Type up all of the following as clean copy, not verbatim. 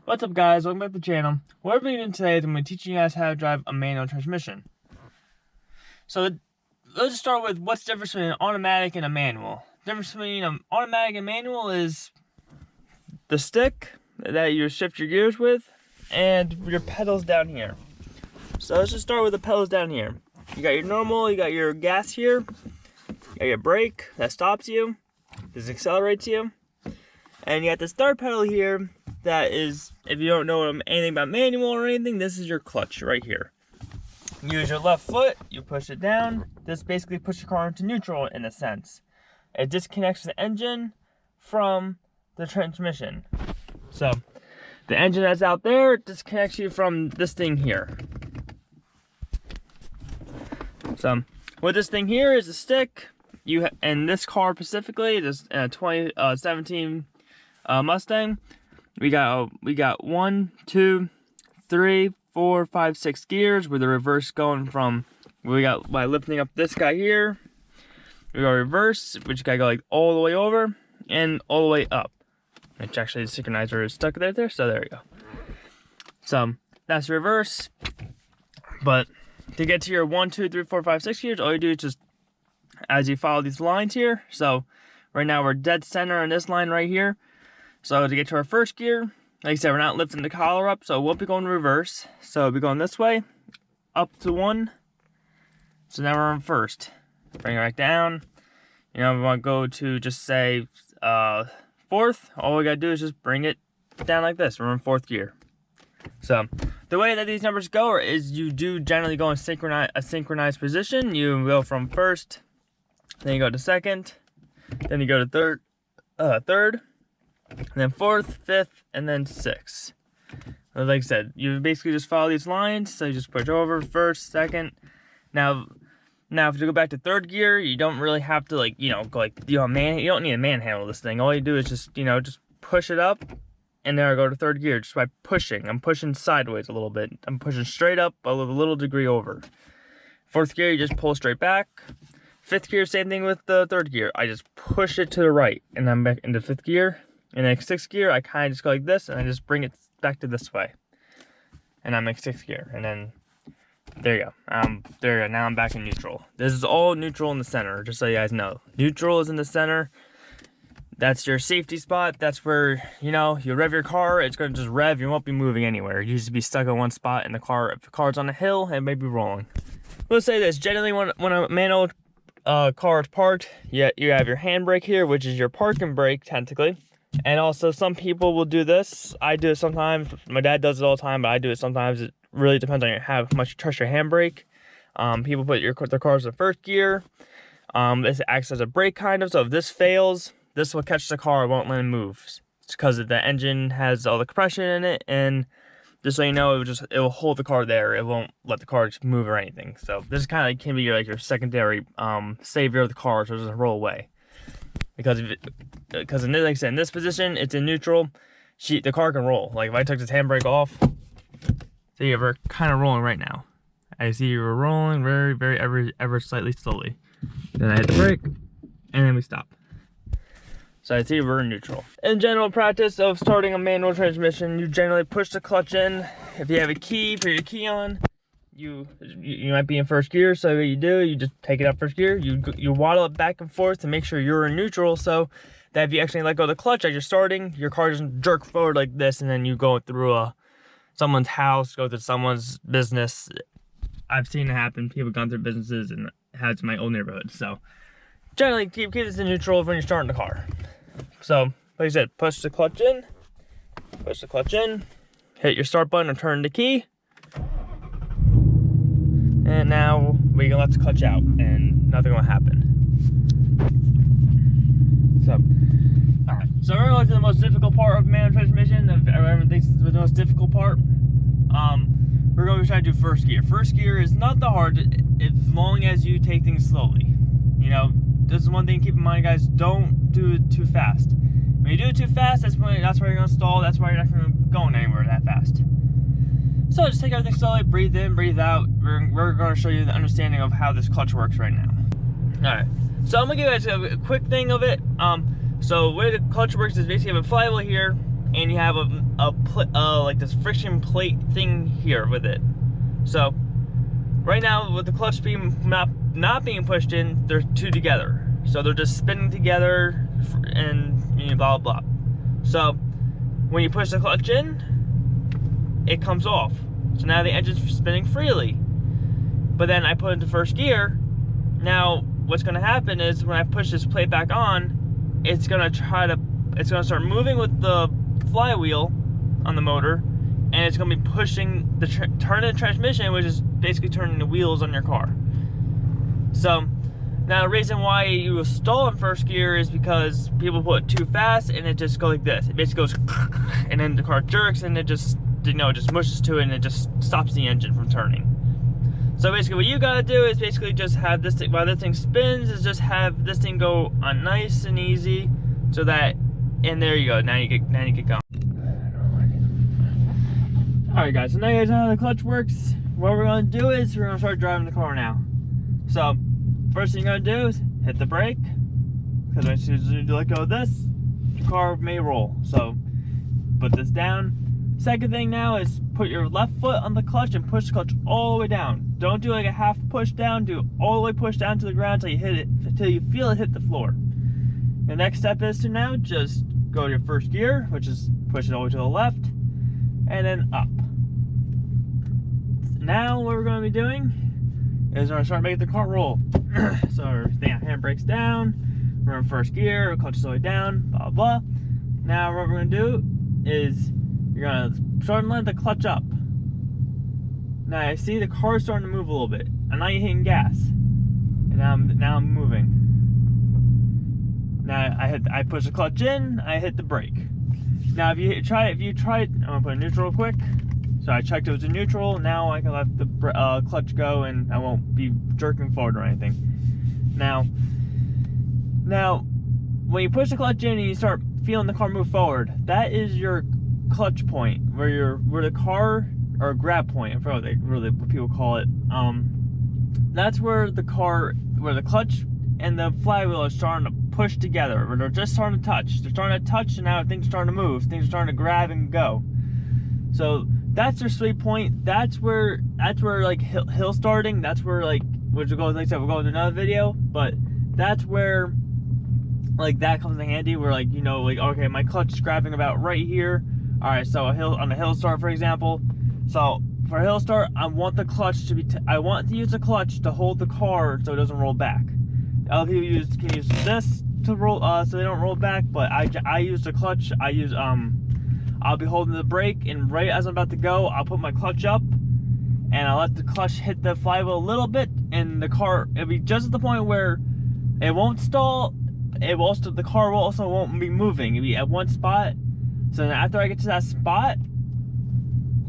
What's up guys, welcome back to the channel. What we're doing today is I'm going to be teaching you guys how to drive a manual transmission. So let's start with what's the difference between an automatic and a manual. The difference between an automatic and manual is the stick that you shift your gears with and your pedals down here. So let's just start with the pedals down here. You got your normal, you got your gas here, you got your brake that stops you, this accelerates you, and you got this third pedal here that is, if you don't know anything about manual or anything, this is your clutch right here. You use your left foot, you push it down. This basically puts your car into neutral in a sense. It disconnects the engine from the transmission. So the engine that's out there disconnects you from this thing here. So what this thing here is a stick. And this car specifically, this 2017 Mustang. We got 1, 2, 3, 4, 5, 6 gears with the reverse going from, we got by lifting up this guy here, we got reverse, which gotta go like all the way over and all the way up. Which actually the synchronizer is stuck there, so there we go. So that's reverse. But to get to your 1, 2, 3, 4, 5, 6 gears, all you do is just, as you follow these lines here. So right now we're dead center on this line right here. So to get to our first gear, like I said, we're not lifting the collar up, so it won't be going reverse. So we'll be going this way, up to 1. So now we're in first. Bring it back down. You know, we want to go to just say 4th. All we gotta do is just bring it down like this. We're in 4th gear. So the way that these numbers go is you do generally go in a synchronized position. You go from first, then you go to second, then you go to third. And then 4th, 5th, and then 6th. Like I said, you basically just follow these lines. So you just push over first, second. Now if you go back to 3rd gear, you don't really have to go you don't need to manhandle this thing. All you do is just just push it up, and there I go to 3rd gear just by pushing. I'm pushing sideways a little bit. I'm pushing straight up a little degree over. 4th gear, you just pull straight back. 5th gear, same thing with the 3rd gear. I just push it to the right, and I'm back into 5th gear. In the 6th gear, I kind of just go like this, and I just bring it back to this way. And I'm in 6th gear, and then there you go. There you go. Now I'm back in neutral. This is all neutral in the center, just so you guys know. Neutral is in the center. That's your safety spot. That's where, you rev your car, it's going to just rev. You won't be moving anywhere. You just be stuck in one spot in the car. If the car's on a hill, it may be rolling. We'll say this. Generally, when a manual car is parked, you have your handbrake here, which is your parking brake, technically. And also, some people will do this. I do it sometimes. My dad does it all the time, but I do it sometimes. It really depends on how much you trust your handbrake. People put their cars in 1st gear. This acts as a brake kind of. So if this fails, this will catch the car. It won't let it move. It's because the engine has all the compression in it, and just so you know, it will hold the car there. It won't let the car just move or anything. So this kind of can be like your secondary savior of the car, so it doesn't roll away. Because like I said, in this position, it's in neutral. The car can roll. Like if I took this handbrake off, see, we're kind of rolling right now. I see we're rolling very ever slightly slowly. Then I hit the brake, and then we stop. So I see we're in neutral. In general practice of starting a manual transmission, you generally push the clutch in. If you have a key, put your key on. You might be in 1st gear, so what you do, you just take it out 1st gear, you waddle it back and forth to make sure you're in neutral, so that if you actually let go of the clutch as you're starting, your car doesn't jerk forward like this, and then you go through someone's house, go through someone's business. I've seen it happen. People have gone through businesses, and it has my old neighborhood. So generally, keep this in neutral when you're starting the car. So like I said, push the clutch in, hit your start button or turn the key. And now we can let the clutch out and nothing will happen. So, alright. So we're going to the most difficult part of manual transmission. If everyone thinks it's the most difficult part, we're going to try to do 1st gear. 1st gear is not the hard, as long as you take things slowly. This is one thing to keep in mind, guys. Don't do it too fast. When you do it too fast, that's where you're going to stall. That's why you're not going to go anywhere that fast. So just take everything slowly, breathe in, breathe out. We're going to show you the understanding of how this clutch works right now. Alright, so I'm going to give you guys a quick thing of it. So the way the clutch works is basically you have a flywheel here, and you have like this friction plate thing here with it. So right now, with the clutch being not being pushed in, they're two together. So they're just spinning together, and you know, blah blah blah. So when you push the clutch in, it comes off. So now the engine's spinning freely. But then I put it into first gear. Now what's going to happen is when I push this plate back on, it's going to start moving with the flywheel on the motor, and it's going to be pushing turning the transmission, which is basically turning the wheels on your car. So now the reason why you will stall in first gear is because people put it too fast and it just goes like this. It basically goes and then the car jerks and it just, you know, it just mushes to it and it just stops the engine from turning. So basically what you gotta do is basically just have this thing, while this thing spins, is just have this thing go on nice and easy, so that, and there you go, now you get going. Alright guys, so now you guys know how the clutch works. What we're gonna do is we're gonna start driving the car now. So first thing you're gonna do is hit the brake, because as soon as you let go of this, the car may roll. So put this down. Second thing now is put your left foot on the clutch and push the clutch all the way down. Don't do like a half push down, do all the way push down to the ground until you hit it, until you feel it hit the floor. The next step is to now just go to your first gear, which is push it all the way to the left, and then up. Now what we're going to be doing is we're going to start making the car roll. So our handbrake's down, we're in first gear, clutch is all the way down, blah blah. Now what we're going to do is you're going to start and let the clutch up. Now I see the car starting to move a little bit, and now you're hitting gas, and now I'm moving. Now I push the clutch in, I hit the brake. Now if you try, I'm gonna put a neutral real quick. So I checked it was in neutral. Now I can let the clutch go, and I won't be jerking forward or anything. Now when you push the clutch in and you start feeling the car move forward, that is your clutch point, where the car, or grab point, I forgot what people call it. That's where the clutch and the flywheel are starting to push together, where they're just starting to touch. They're starting to touch, and now things are starting to move. Things are starting to grab and go. So that's their sweet point. That's where like hill starting. That's where, like, which will go, like I said, we'll go into another video. But that's where like that comes in handy. Where, like, you know, like, okay, my clutch is grabbing about right here. All right, so on a hill start, for example. So for a hill start, I want the clutch to be. I want to use the clutch to hold the car so it doesn't roll back. Other people can use this to roll, so they don't roll back. But I use the clutch. I'll be holding the brake, and right as I'm about to go, I'll put my clutch up, and I'll let the clutch hit the flywheel a little bit, and the car, it'll be just at the point where it won't stall. The car will also won't be moving. It'll be at one spot. So then after I get to that spot,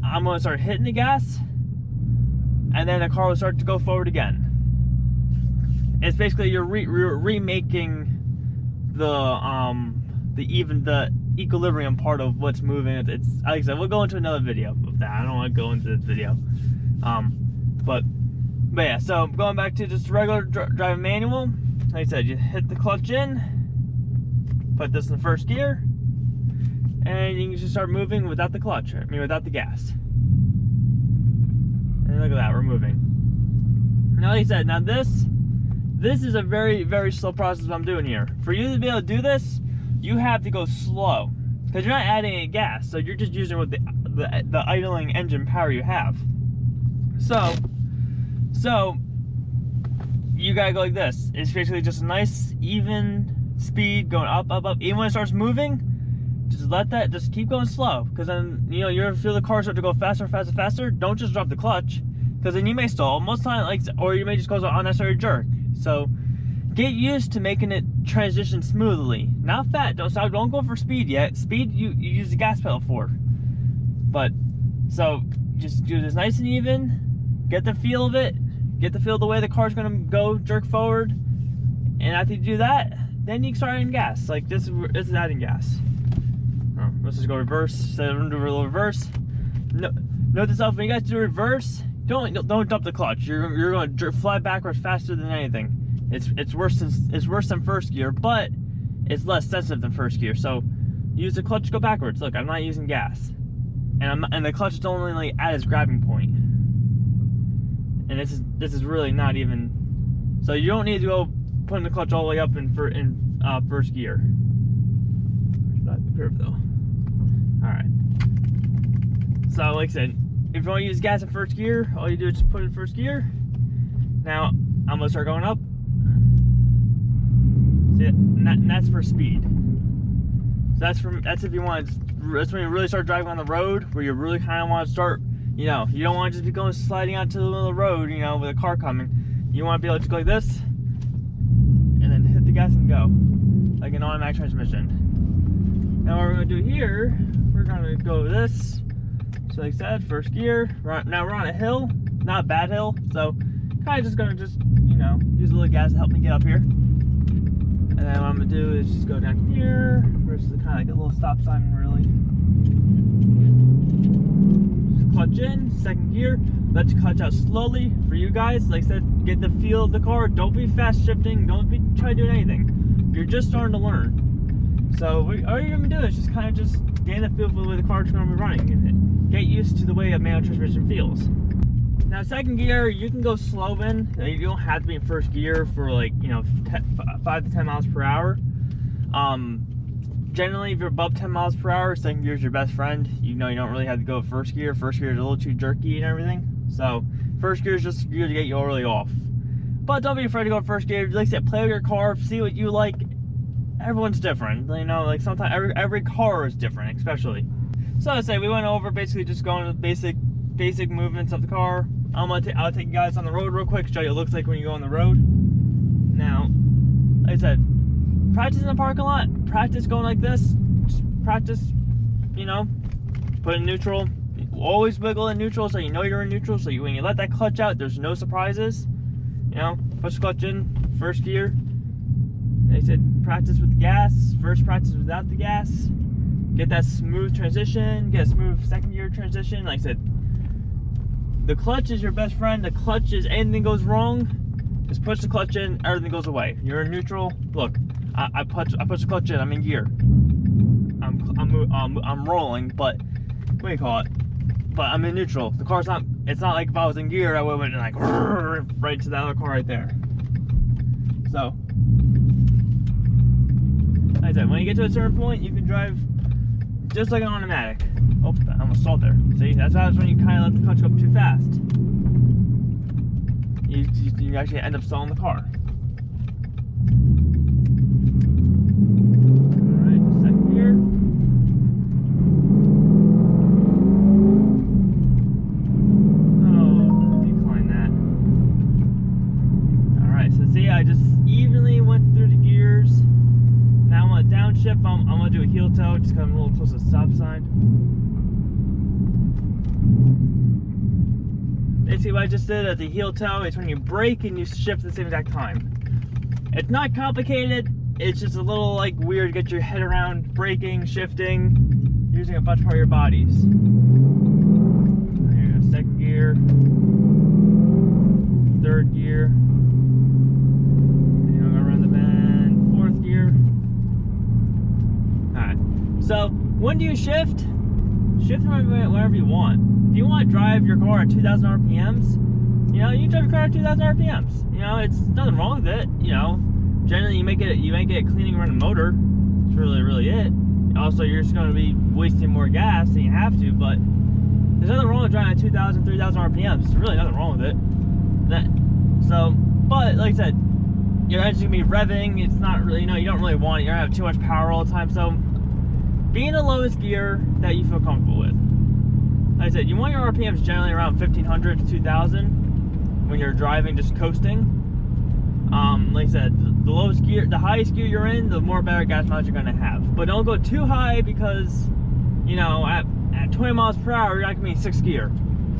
I'm going to start hitting the gas, and then the car will start to go forward again. It's basically you're remaking the equilibrium part of what's moving. It's like I said, we'll go into another video of that. I don't want to go into this video. But yeah, so going back to just regular driving manual, like I said, you hit the clutch in, put this in first gear, and you can just start moving without the clutch, without the gas. And look at that, we're moving. Now, like I said, now this is a very, very slow process I'm doing here. For you to be able to do this, you have to go slow, because you're not adding any gas, so you're just using what the idling engine power you have. So you gotta go like this. It's basically just a nice, even speed going up, up, up. Even when it starts moving, just keep going slow, because then, you know, you're gonna feel the car start to go faster, faster, faster. Don't just drop the clutch, because then you may stall. Most time, or you may just cause an unnecessary jerk. So get used to making it transition smoothly, not fast. Don't go for speed yet. Speed you use the gas pedal for. But so just do this nice and even. Get the feel of it. Get the feel of the way the car's gonna go, jerk forward. And after you do that, then you can start adding gas. Like this is adding gas. Let's just go reverse. So we're gonna do a little reverse. Note this out, when you guys do reverse, don't dump the clutch. You're going to fly backwards faster than anything. It's worse than first gear, but it's less sensitive than first gear. So use the clutch to go backwards. Look, I'm not using gas. And the clutch is only like at its grabbing point. And this is really not even, so you don't need to go putting the clutch all the way up in first gear. Where's that curve though? Alright. So like I said, if you want to use gas in first gear, all you do is just put it in first gear. Now I'm gonna start going up. See, and that's for speed. So that's if you want. That's when you really start driving on the road, where you really kind of want to start. You know, you don't want to just be going sliding out to the middle of the road. You know, with a car coming, you want to be able to go like this, and then hit the gas and go, like an automatic transmission. Now what we're gonna do here, we're gonna go this. So like I said, first gear. Now we're on a hill, not a bad hill, so kind of just gonna you know, use a little gas to help me get up here. And then what I'm gonna do is just go down here versus kind of like a little stop sign, really. Just clutch in, second gear. Let you clutch out slowly. For you guys, like I said, get the feel of the car. Don't be fast shifting. Don't be trying to do anything. You're just starting to learn. So all you're gonna do is just kind of just gain the feel of the way the car's gonna be running. And get used to the way a manual transmission feels. Now second gear, you can go slow in. You don't have to be in first gear for like, you know, 5 to 10 miles per hour. Generally, if you're above 10 miles per hour, second gear is your best friend. You know, you don't really have to go first gear. First gear is a little too jerky and everything. So first gear is just a gear to get you really off. But don't be afraid to go first gear. Like I said, play with your car, see what you like. Everyone's different. You know, like sometimes every car is different, especially. So I say we went over basically just going to the basic movements of the car. I'll take you guys on the road real quick, show you what it looks like when you go on the road. Now, like I said, practice in the parking lot, practice going like this, just practice, you know, put in neutral, always wiggle in neutral so you know you're in neutral, so when you let that clutch out, there's no surprises. You know, push the clutch in, first gear. They said practice with the gas, first practice without the gas. Get that smooth transition, get a smooth second gear transition. Like I said, the clutch is your best friend. The clutch is, anything goes wrong, just push the clutch in, everything goes away. You're in neutral. Look, I push the clutch in, I'm in gear. I'm rolling, but what do you call it? But I'm in neutral. The car's not, it's not like if I was in gear, I would have went like right to that other car right there. So, like I said, when you get to a certain point, you can drive just like an automatic. Oh, I almost stalled there. See, that's when you kind of let the clutch go up too fast. You actually end up stalling the car. Alright, second gear. Oh, decline that. Alright, so see, I just evenly went through the gears. Now I'm going to downshift. I'm going to do a heel toe just because I'm a little close to the stop sign. Basically what I just did at the heel toe is when you brake and you shift at the same exact time. It's not complicated, it's just a little like weird to get your head around braking, shifting, using a bunch more of your bodies. There you go, second gear, third gear, and I'm gonna run the bend, fourth gear. Alright, so when do you shift? Shift whenever you want. If you want to drive your car at 2,000 RPMs, you know, you drive your car at 2,000 RPMs. You know, it's nothing wrong with it. You know, generally you may get a cleaning run motor. That's really it. Also, you're just going to be wasting more gas than you have to, but there's nothing wrong with driving at 2,000, 3,000 RPMs. There's really nothing wrong with it. But like I said, your engine's going to be revving. It's not really, you know, you don't really want it. You're going to have too much power all the time. So be in the lowest gear that you feel comfortable with. Like I said, you want your RPMs generally around 1,500 to 2,000 when you're driving, just coasting. Like I said, the lowest gear, the highest gear you're in, the more better gas mileage you're gonna have. But don't go too high because, you know, at 20 miles per hour, you're not gonna be in sixth gear.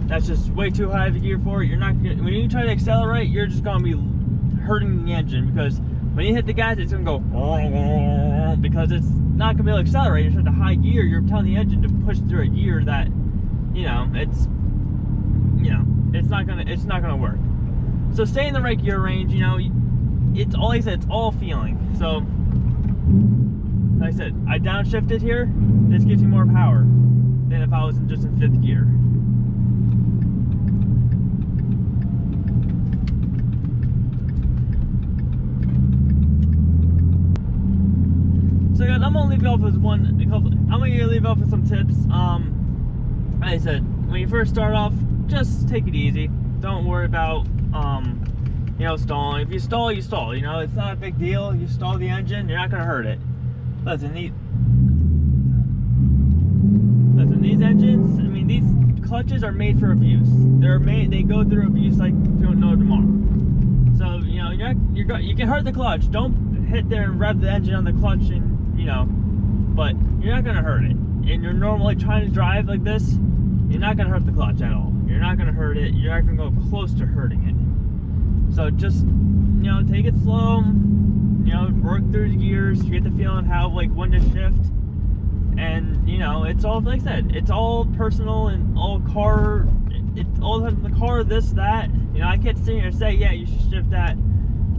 That's just way too high of a gear for it. You're not gonna, when you try to accelerate, you're just gonna be hurting the engine because when you hit the gas, it's gonna go because it's not gonna be able to accelerate. It's at a high gear. You're telling the engine to push through a gear that, you know, it's not gonna work. So stay in the right gear range. You know, it's all, like I said, it's all feeling. So like I said, I downshifted here. This gives me more power than if I was just in 5th gear. So guys, I'm gonna leave you off with some tips. Like I said, when you first start off, just take it easy. Don't worry about you know, stalling. If you stall, you stall. You know, it's not a big deal. You stall the engine, you're not gonna hurt it. Listen, these engines, I mean, these clutches are made for abuse. They go through abuse like you don't know tomorrow. So you know, you can hurt the clutch. Don't hit there and rev the engine on the clutch, and you know, but you're not gonna hurt it. And you're normally trying to drive like this, you're not gonna hurt the clutch at all. You're not gonna hurt it. You're not gonna go close to hurting it. So just, you know, take it slow. You know, work through the gears. You get the feeling how like when to shift. And you know, it's all, like I said, it's all personal and all car. It's all the car, this, that. You know, I can't sit here and say, yeah, you should shift at,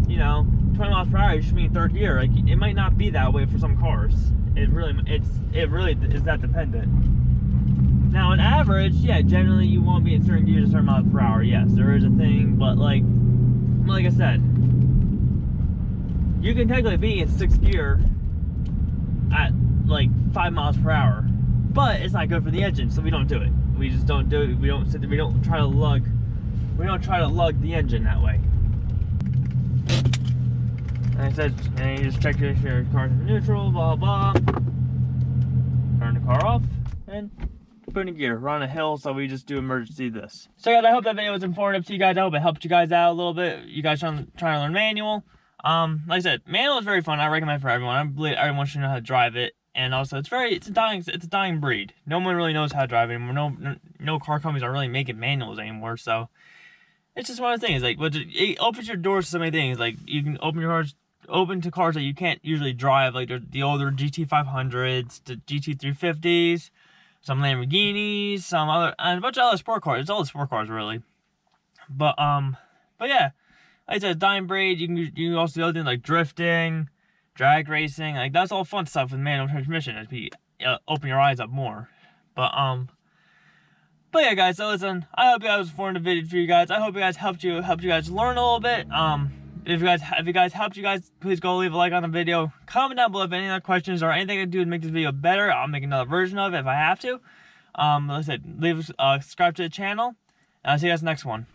you know, 20 miles per hour. You should be in 3rd gear. Like, it might not be that way for some cars. It really is that dependent. Now, on average, yeah, generally you want to be in certain gears a certain miles per hour. Yes, there is a thing, but like I said, you can technically be in 6th gear at like 5 miles per hour, but it's not good for the engine, so we don't do it. We just don't do it. We don't try to lug the engine that way. And I said, and you just check if your car's in neutral, blah blah. Turn the car off and put in gear. We're on a hill, so we just do emergency this. So guys, I hope that video was informative to you guys. I hope it helped you guys out a little bit. You guys trying to learn manual. Like I said, manual is very fun. I recommend it for everyone. I believe everyone should know how to drive it. And also, it's a dying breed. No one really knows how to drive anymore. No car companies are really making manuals anymore. So it's just one of the things. Like, it opens your doors to so many things. Like, you can open to cars that you can't usually drive, like the older GT500s, the GT350s, some Lamborghinis, and a bunch of other sport cars. It's all the sport cars, really. But yeah, like I said, dying breed. You can also do other things like drifting, drag racing. Like, that's all fun stuff with manual transmission. As you open your eyes up more. But yeah, guys. So listen, I hope you guys was informative video for you guys. I hope you guys helped you guys learn a little bit. If you guys helped you guys, please go leave a like on the video. Comment down below if any other questions or anything I can do to make this video better. I'll make another version of it if I have to. Like I said, subscribe to the channel, and I'll see you guys next one.